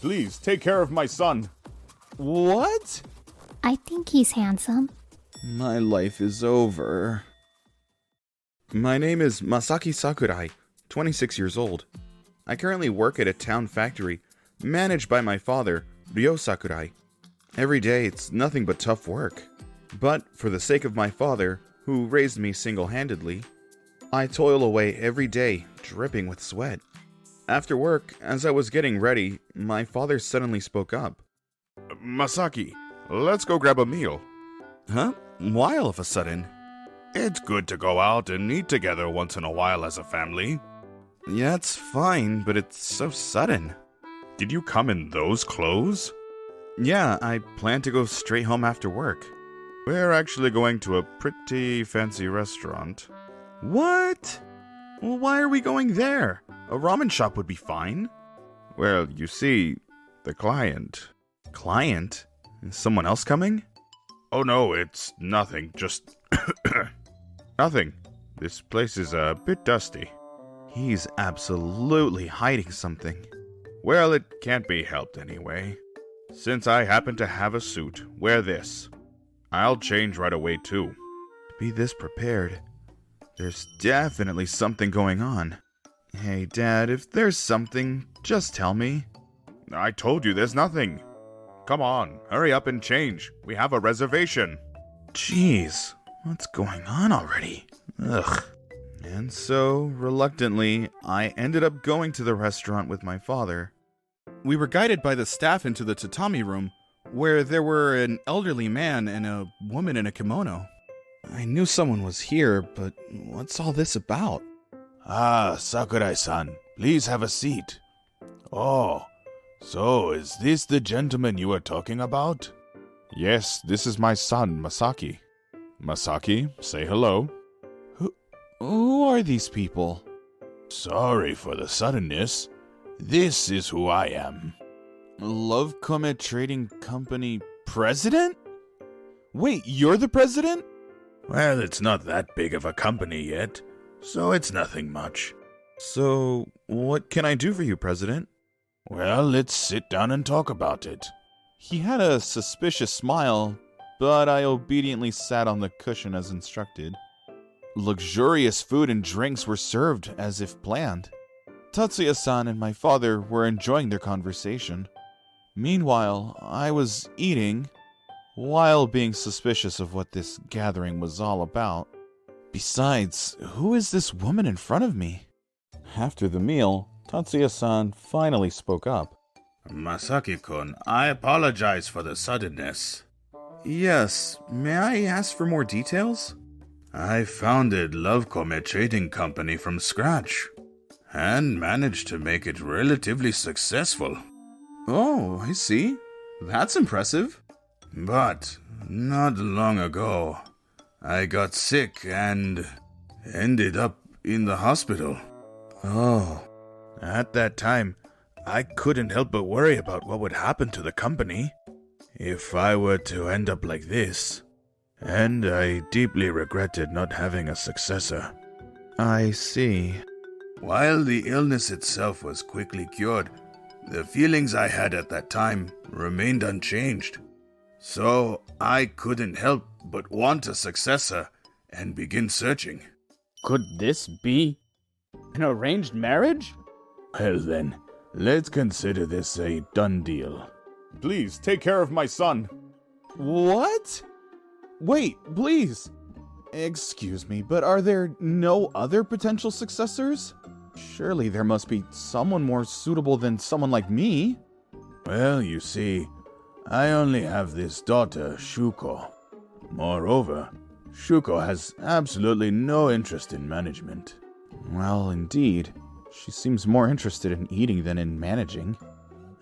Please, take care of my son. What? I think he's handsome. My life is over. My name is Masaki Sakurai, 26 years old. I currently work at a town factory, managed by my father, Ryo Sakurai. Every day it's nothing but tough work. But for the sake of my father, who raised me single-handedly, I toil away every day, dripping with sweat. After work, as I was getting ready, my father suddenly spoke up. Masaki, let's go grab a meal. Huh? Why all of a sudden? It's good to go out and eat together once in a while as a family. Yeah, it's fine, but it's so sudden. Did you come in those clothes? Yeah, I plan to go straight home after work. We're actually going to a pretty fancy restaurant. What? Well, why are we going there? A ramen shop would be fine. Well, you see, the client. Client? Is someone else coming? Oh no, it's nothing, just nothing. This place is a bit dusty. He's absolutely hiding something. Well, it can't be helped anyway. Since I happen to have a suit, wear this. I'll change right away too. To be this prepared, there's definitely something going on. Hey, Dad, if there's something, just tell me. I told you there's nothing. Come on, hurry up and change. We have a reservation. Jeez, what's going on already? Ugh. And so, reluctantly, I ended up going to the restaurant with my father. We were guided by the staff into the tatami room, where there were an elderly man and a woman in a kimono. I knew someone was here, but what's all this about? Ah, Sakurai-san, please have a seat. Oh, so is this the gentleman you were talking about? Yes, this is my son, Masaki. Masaki, say hello. Who are these people? Sorry for the suddenness. This is who I am. Love Comet Trading Company president? Wait, you're the president? Well, it's not that big of a company yet, so it's nothing much. So, what can I do for you, President? Well, let's sit down and talk about it. He had a suspicious smile, but I obediently sat on the cushion as instructed. Luxurious food and drinks were served as if planned. Tatsuya-san and my father were enjoying their conversation. Meanwhile, I was eating, while being suspicious of what this gathering was all about. Besides, who is this woman in front of me? After the meal, Tatsuya-san finally spoke up. Masaki-kun, I apologize for the suddenness. Yes, may I ask for more details? I founded Love Comet Trading Company from scratch, and managed to make it relatively successful. Oh, I see. That's impressive. But not long ago, I got sick and ended up in the hospital. Oh. At that time, I couldn't help but worry about what would happen to the company if I were to end up like this, and I deeply regretted not having a successor. I see. While the illness itself was quickly cured, the feelings I had at that time remained unchanged. So I couldn't help but want a successor and begin searching. Could this be an arranged marriage? Well then, let's consider this a done deal. Please, take care of my son. What? Wait, please. Excuse me, but are there no other potential successors? Surely there must be someone more suitable than someone like me. Well, you see, I only have this daughter, Shuko. Moreover, Shuko has absolutely no interest in management. Well, indeed. She seems more interested in eating than in managing.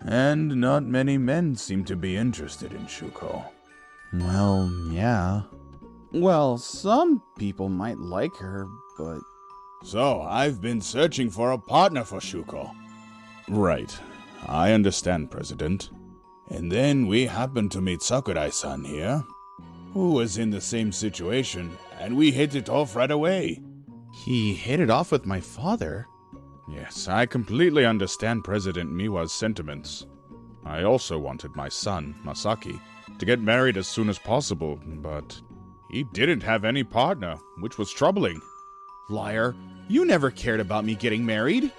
And not many men seem to be interested in Shuko. Well, yeah. Well, some people might like her, but... So, I've been searching for a partner for Shuko. Right. I understand, President. And then we happened to meet Sakurai-san here, who was in the same situation, and we hit it off right away. He hit it off with my father? Yes, I completely understand President Miwa's sentiments. I also wanted my son, Masaki, to get married as soon as possible, but he didn't have any partner, which was troubling. Liar, you never cared about me getting married.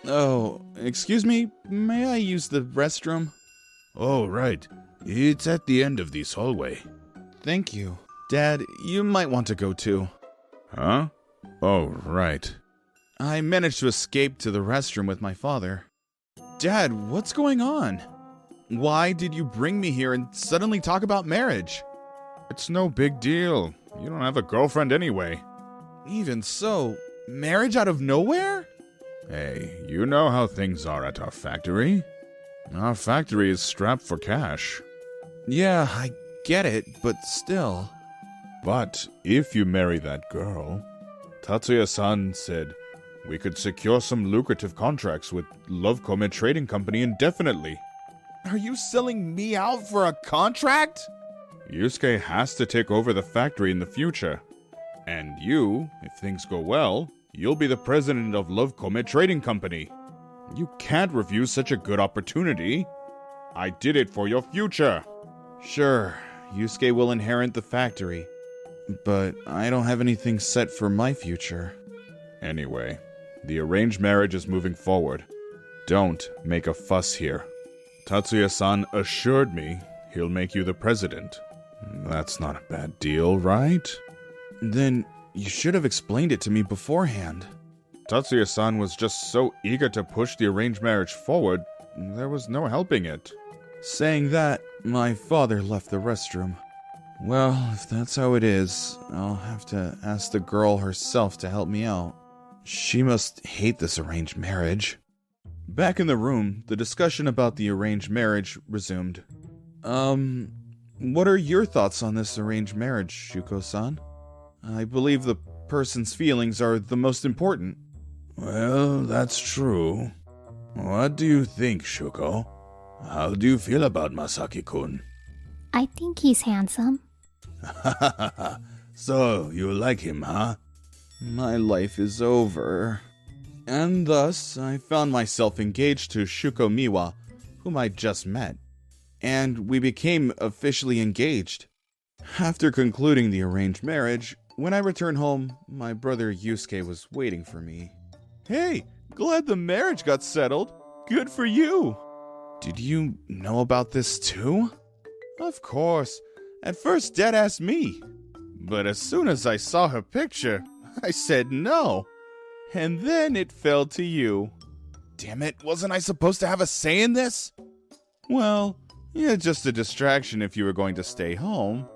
Oh, excuse me, may I use the restroom? Oh, right. It's at the end of this hallway. Thank you. Dad, you might want to go too. Huh? Oh, right. I managed to escape to the restroom with my father. Dad, what's going on? Why did you bring me here and suddenly talk about marriage? It's no big deal. You don't have a girlfriend anyway. Even so, marriage out of nowhere? Hey, you know how things are at our factory. Our factory is strapped for cash. Yeah, I get it, but still. But if you marry that girl, Tatsuya-san said we could secure some lucrative contracts with Love Comet Trading Company indefinitely. Are you selling me out for a contract? Yusuke has to take over the factory in the future. And you, if things go well, you'll be the president of Love Comet Trading Company. You can't refuse such a good opportunity. I did it for your future. Sure, Yusuke will inherit the factory. But I don't have anything set for my future. Anyway, the arranged marriage is moving forward. Don't make a fuss here. Tatsuya-san assured me he'll make you the president. That's not a bad deal, right? Then you should have explained it to me beforehand. Tatsuya-san was just so eager to push the arranged marriage forward, there was no helping it. Saying that, my father left the restroom. Well, if that's how it is, I'll have to ask the girl herself to help me out. She must hate this arranged marriage. Back in the room, the discussion about the arranged marriage resumed. What are your thoughts on this arranged marriage, Shuko-san? I believe the person's feelings are the most important. Well, that's true. What do you think, Shuko? How do you feel about Masaki-kun? I think he's handsome. So, you like him, huh? My life is over. And thus, I found myself engaged to Shuko Miwa, whom I just met. And we became officially engaged. After concluding the arranged marriage, when I returned home, my brother Yusuke was waiting for me. Hey, glad the marriage got settled. Good for you. Did you know about this too? Of course. At first, Dad asked me. But as soon as I saw her picture, I said no. And then it fell to you. Damn it, wasn't I supposed to have a say in this? Well, yeah, just a distraction if you were going to stay home.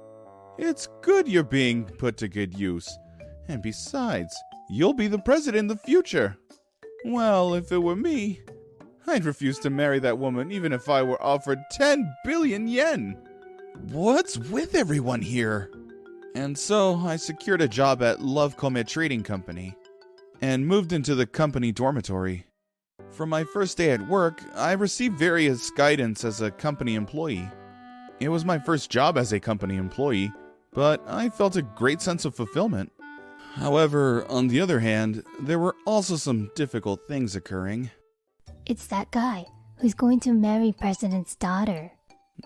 It's good you're being put to good use. And besides, you'll be the president in the future. Well, if it were me, I'd refuse to marry that woman even if I were offered 10 billion yen. What's with everyone here? And so I secured a job at Love Comet Trading Company and moved into the company dormitory. For my first day at work, I received various guidance as a company employee. It was my first job as a company employee, but I felt a great sense of fulfillment. However, on the other hand, there were also some difficult things occurring. It's that guy who's going to marry President's daughter.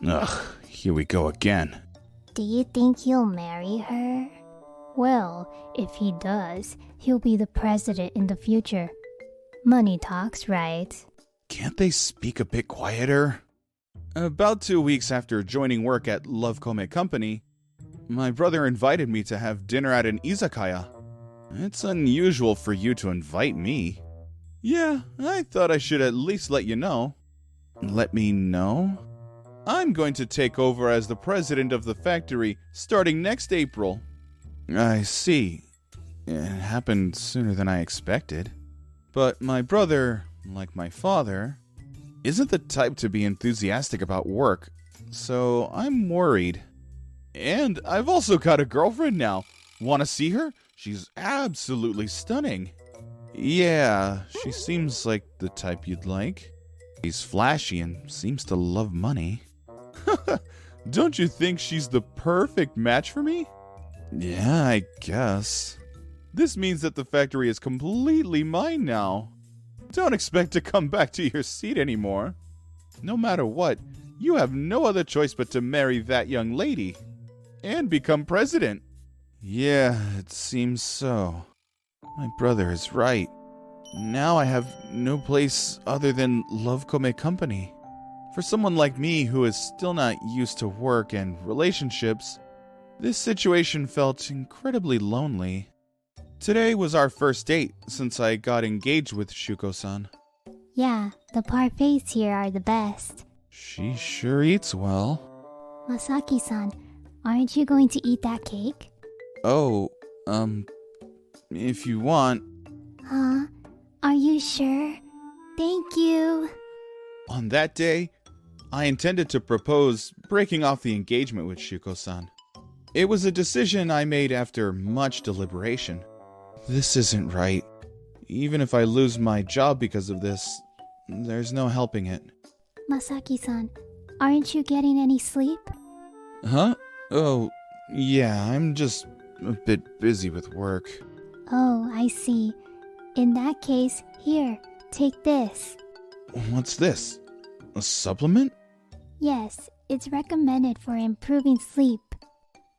Ugh, here we go again. Do you think he'll marry her? Well, if he does, he'll be the president in the future. Money talks, right? Can't they speak a bit quieter? About 2 weeks after joining work at Love Comet Company, my brother invited me to have dinner at an izakaya. It's unusual for you to invite me. Yeah, I thought I should at least let you know. Let me know? I'm going to take over as the president of the factory starting next April. I see. It happened sooner than I expected. But my brother, like my father, isn't the type to be enthusiastic about work, so I'm worried. And I've also got a girlfriend now. Want to see her? She's absolutely stunning. Yeah, she seems like the type you'd like. She's flashy and seems to love money. Don't you think she's the perfect match for me? Yeah, I guess. This means that the factory is completely mine now. Don't expect to come back to your seat anymore. No matter what, you have no other choice but to marry that young lady and become president. Yeah, it seems so. My brother is right. Now I have no place other than Love Comic Company. For someone like me who is still not used to work and relationships, this situation felt incredibly lonely. Today was our first date since I got engaged with Shuko-san. Yeah, the parfaits here are the best. She sure eats well. Masaki-san, aren't you going to eat that cake? Oh, if you want. Huh? Are you sure? Thank you. On that day, I intended to propose breaking off the engagement with Shuko-san. It was a decision I made after much deliberation. This isn't right. Even if I lose my job because of this, there's no helping it. Masaki-san, aren't you getting any sleep? Huh? Oh, yeah, I'm just a bit busy with work. Oh, I see. In that case, here, take this. What's this? A supplement? Yes, it's recommended for improving sleep.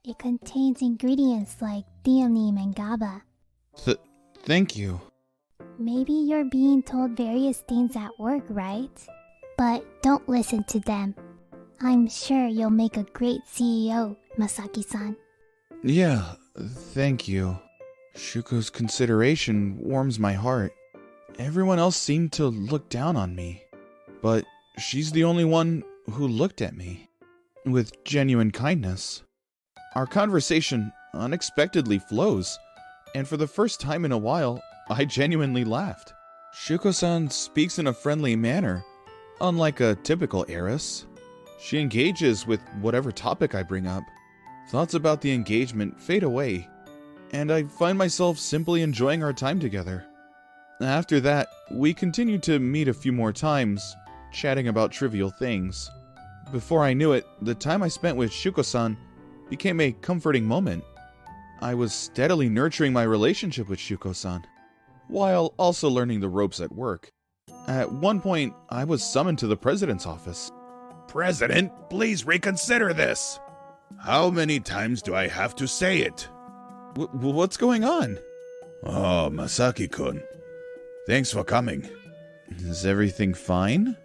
It contains ingredients like theanine and GABA. Thank you. Maybe you're being told various things at work, right? But don't listen to them. I'm sure you'll make a great CEO, Masaki-san. Yeah, thank you. Shuko's consideration warms my heart. Everyone else seemed to look down on me, but she's the only one who looked at me with genuine kindness. Our conversation unexpectedly flows, and for the first time in a while, I genuinely laughed. Shuko-san speaks in a friendly manner, unlike a typical heiress. She engages with whatever topic I bring up. Thoughts about the engagement fade away, and I find myself simply enjoying our time together. After that, we continued to meet a few more times, chatting about trivial things. Before I knew it, the time I spent with Shuko-san became a comforting moment. I was steadily nurturing my relationship with Shuko-san, while also learning the ropes at work. At one point, I was summoned to the president's office. President, please reconsider this. How many times do I have to say it? What's going on? Oh, Masaki-kun. Thanks for coming. Is everything fine?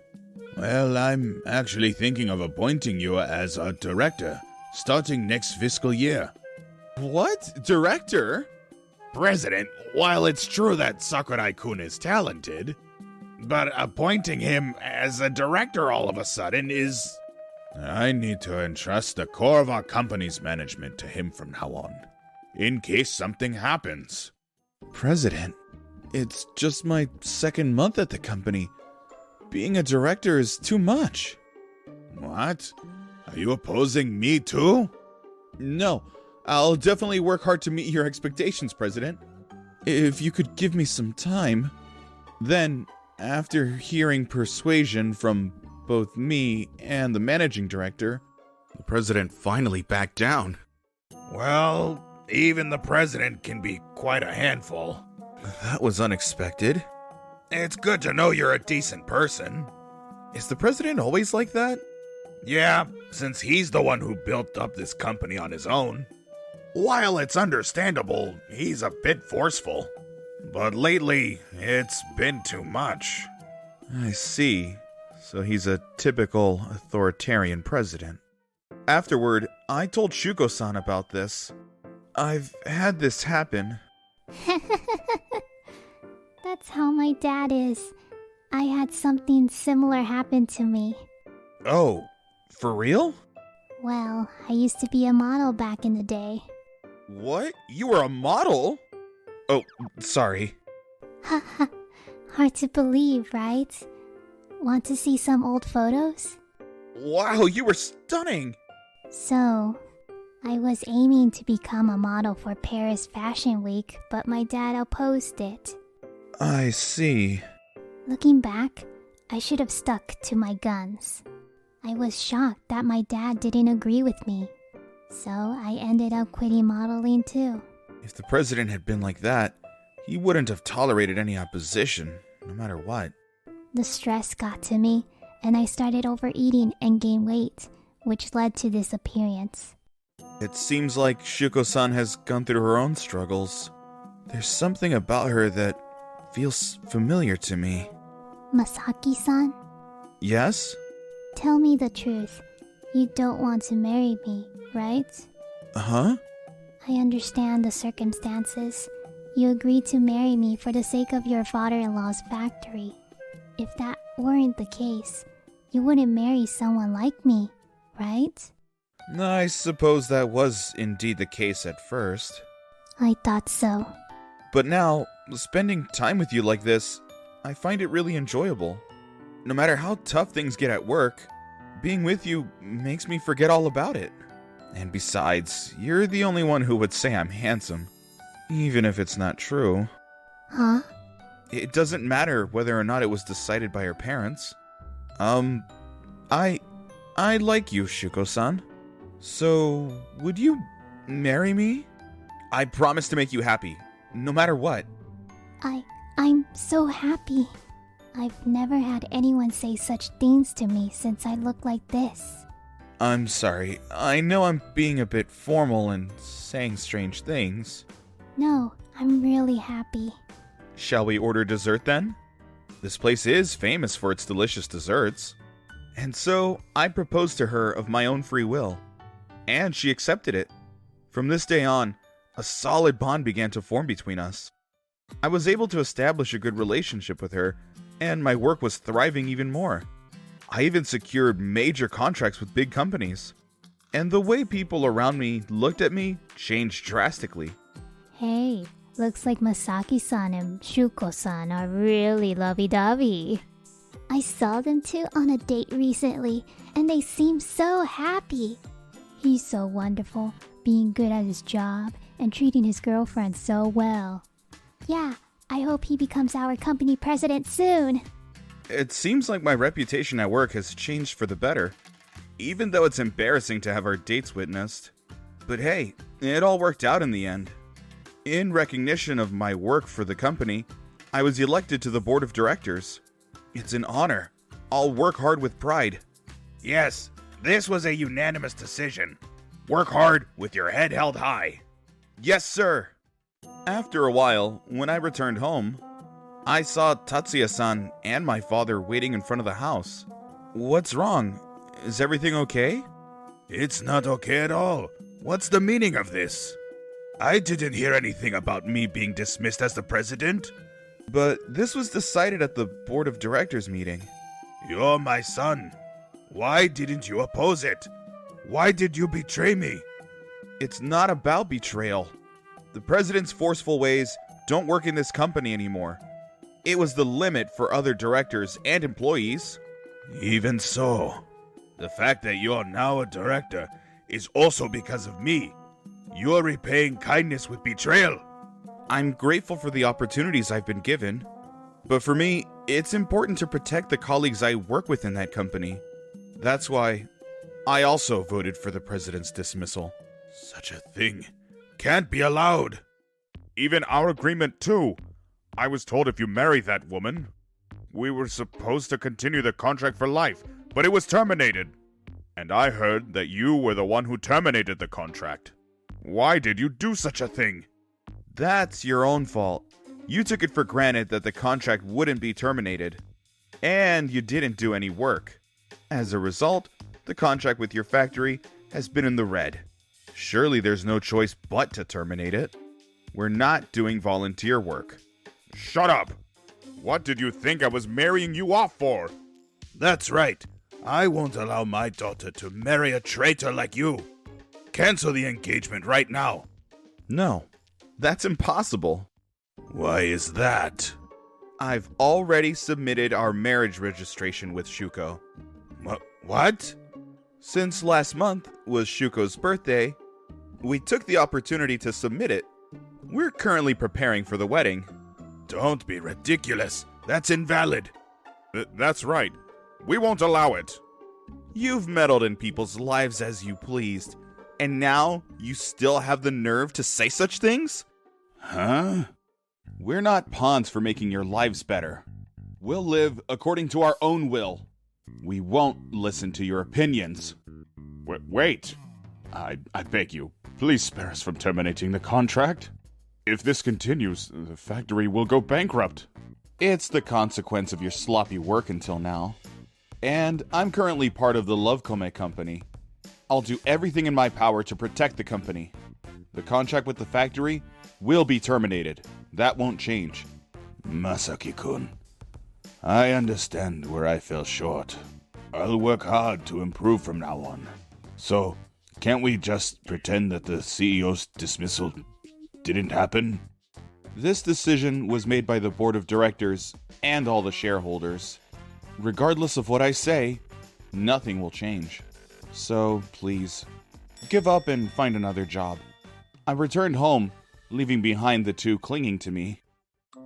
Well, I'm actually thinking of appointing you as a director, starting next fiscal year. What? Director? President, while it's true that Sakurai-kun is talented, but appointing him as a director all of a sudden is... I need to entrust the core of our company's management to him from now on, in case something happens. President, it's just my second month at the company. Being a director is too much. What? Are you opposing me too? No, I'll definitely work hard to meet your expectations, President. If you could give me some time. Then, after hearing persuasion from both me and the managing director, the president finally backed down. Well, even the president can be quite a handful. That was unexpected. It's good to know you're a decent person. Is the president always like that? Yeah, since he's the one who built up this company on his own. While it's understandable, he's a bit forceful. But lately, it's been too much. I see. So he's a typical authoritarian president. Afterward, I told Shuko-san about this. I've had this happen. That's how my dad is. I had something similar happen to me. Oh, for real? Well, I used to be a model back in the day. What? You were a model? Oh, sorry. Haha, hard to believe, right? Want to see some old photos? Wow, you were stunning! So, I was aiming to become a model for Paris Fashion Week, but my dad opposed it. I see. Looking back, I should have stuck to my guns. I was shocked that my dad didn't agree with me. So I ended up quitting modeling too. If the president had been like that, he wouldn't have tolerated any opposition, no matter what. The stress got to me, and I started overeating and gained weight, which led to this appearance. It seems like Shuko-san has gone through her own struggles. There's something about her that feels familiar to me. Masaki-san, Yes? tell me the truth. You don't want to marry me, right? Huh? I understand the circumstances. You agreed to marry me for the sake of your father-in-law's factory. If that weren't the case, you wouldn't marry someone like me, right? I suppose that was indeed the case at first. I thought so. But now, spending time with you like this, I find it really enjoyable. No matter how tough things get at work, being with you makes me forget all about it. And besides, you're the only one who would say I'm handsome. Even if it's not true. Huh? It doesn't matter whether or not it was decided by your parents. I like you, Shuko-san. So, would you marry me? I promise to make you happy, no matter what. I'm so happy. I've never had anyone say such things to me since I look like this. I'm sorry. I know I'm being a bit formal and saying strange things. No, I'm really happy. Shall we order dessert then? This place is famous for its delicious desserts. And so, I proposed to her of my own free will. And she accepted it. From this day on, a solid bond began to form between us. I was able to establish a good relationship with her, and my work was thriving even more. I even secured major contracts with big companies. And the way people around me looked at me changed drastically. Hey, looks like Masaki-san and Shuko-san are really lovey-dovey. I saw them two on a date recently, and they seem so happy. He's so wonderful, being good at his job and treating his girlfriend so well. Yeah, I hope he becomes our company president soon. It seems like my reputation at work has changed for the better, even though it's embarrassing to have our dates witnessed. But hey, it all worked out in the end. In recognition of my work for the company, I was elected to the board of directors. It's an honor. I'll work hard with pride. Yes, this was a unanimous decision. Work hard with your head held high. Yes, sir. After a while, when I returned home, I saw Tatsuya-san and my father waiting in front of the house. What's wrong? Is everything okay? It's not okay at all. What's the meaning of this? I didn't hear anything about me being dismissed as the president. But this was decided at the board of directors meeting. You're my son. Why didn't you oppose it? Why did you betray me? It's not about betrayal. The president's forceful ways don't work in this company anymore. It was the limit for other directors and employees. Even so, the fact that you're now a director is also because of me. You're repaying kindness with betrayal. I'm grateful for the opportunities I've been given. But for me, it's important to protect the colleagues I work with in that company. That's why I also voted for the president's dismissal. Such a thing can't be allowed. Even our agreement, too. I was told if you marry that woman, we were supposed to continue the contract for life, but it was terminated. And I heard that you were the one who terminated the contract. Why did you do such a thing? That's your own fault. You took it for granted that the contract wouldn't be terminated. And you didn't do any work. As a result, the contract with your factory has been in the red. Surely there's no choice but to terminate it. We're not doing volunteer work. Shut up! What did you think I was marrying you off for? That's right. I won't allow my daughter to marry a traitor like you. Cancel the engagement right now. No, that's impossible. Why is that? I've already submitted our marriage registration with Shuko. What? Since last month was Shuko's birthday, we took the opportunity to submit it. We're currently preparing for the wedding. Don't be ridiculous. That's invalid. That's right. We won't allow it. You've meddled in people's lives as you pleased, and now you still have the nerve to say such things? Huh? We're not pawns for making your lives better. We'll live according to our own will. We won't listen to your opinions. Wait. I beg you, please spare us from terminating the contract. If this continues, the factory will go bankrupt. It's the consequence of your sloppy work until now. And I'm currently part of the Love Comic company. I'll do everything in my power to protect the company. The contract with the factory will be terminated. That won't change. Masaki-kun, I understand where I fell short. I'll work hard to improve from now on. So, can't we just pretend that the CEO's dismissal didn't happen? This decision was made by the board of directors and all the shareholders. Regardless of what I say, nothing will change. So, please, give up and find another job. I returned home, leaving behind the two clinging to me.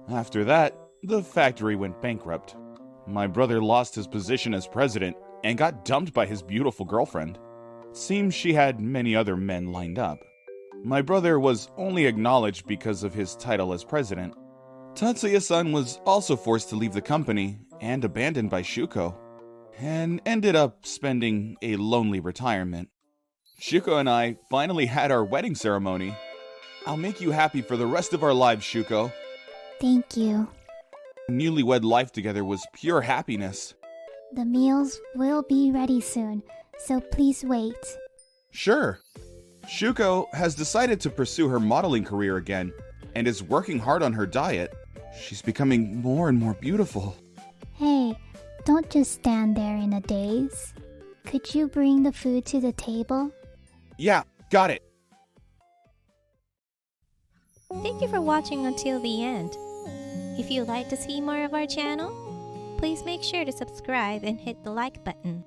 After that, the factory went bankrupt. My brother lost his position as president and got dumped by his beautiful girlfriend. Seems she had many other men lined up. My brother was only acknowledged because of his title as president. Tatsuya-san was also forced to leave the company and abandoned by Shuko, and ended up spending a lonely retirement. Shuko and I finally had our wedding ceremony. I'll make you happy for the rest of our lives, Shuko. Thank you. Newlywed life together was pure happiness. The meals will be ready soon, so please wait. Sure. Shuko has decided to pursue her modeling career again and is working hard on her diet. She's becoming more and more beautiful. Hey, don't just stand there in a daze. Could you bring the food to the table? Yeah, got it. Thank you for watching until the end. If you'd like to see more of our channel, please make sure to subscribe and hit the like button.